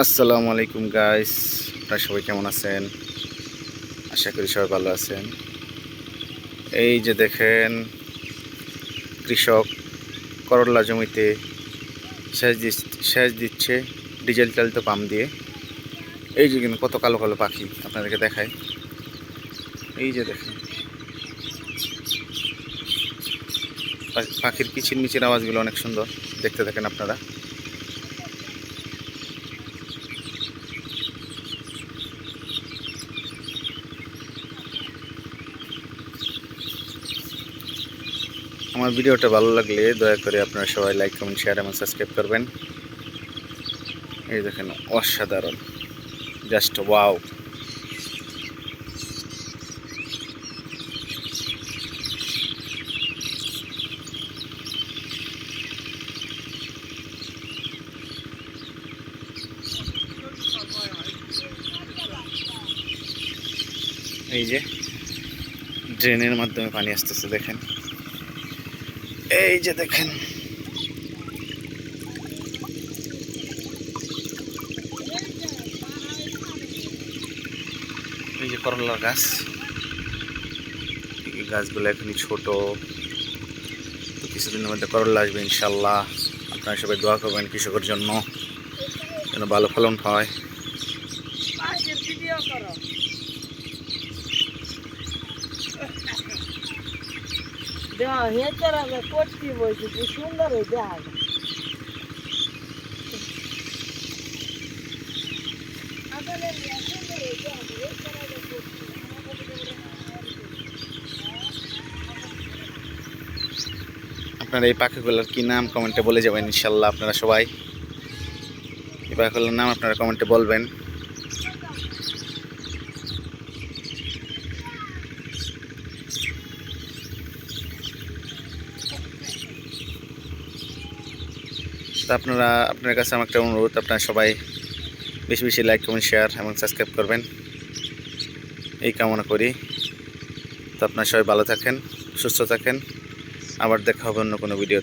আসসালামু আলাইকুম গাইস, আপনারা সবাই কেমন আছেন? আশা করি সবাই ভালো আছেন। এই যে দেখেন, কৃষক করল্লা জমিতে সেচ দিচ্ছে ডিজেল চালিত পাম্প দিয়ে। এই যে কিন্তু কত কালো কালো পাখি আপনাদেরকে দেখায়। এই যে দেখেন, পাখির কিচিরমিচির আওয়াজগুলো অনেক সুন্দর, দেখতে থাকেন আপনারা। আমার ভিডিওটা ভালো লাগলে দয়া করে আপনারা সবাই লাইক, কমেন্ট, শেয়ার এবং সাবস্ক্রাইব করবেন। এই দেখেন, অসাধারণ, জাস্ট ওয়াও। এই যে ড্রেনের মাধ্যমে পানি আসতেছে, দেখেন। এই যে দেখেন, এই যে করলার গাছ, এই গাছগুলো এখনই ছোট, তো কিছুদিনের মধ্যে করলা আসবে ইনশাল্লাহ। আপনারা সবাই দোয়া করবেন কৃষকের জন্য, যেন ভালো ফলন হয়। সুন্দর আপনারা এই পাখিগুলোর কি নাম কমেন্টে বলে যাবেন ইনশাল্লাহ। আপনারা সবাই এই পাখিগুলোর নাম আপনারা কমেন্টে বলবেন। তো আপনার কাছে আমার একটা অনুরোধ, আপনারা সবাই বেশি বেশি লাইক, কমেন্ট, শেয়ার এবং সাবস্ক্রাইব করবেন, এই কামনা করি। তো আপনারা সবাই ভালো থাকেন, সুস্থ থাকেন। আবার দেখা হবে অন্য কোনো ভিডিও।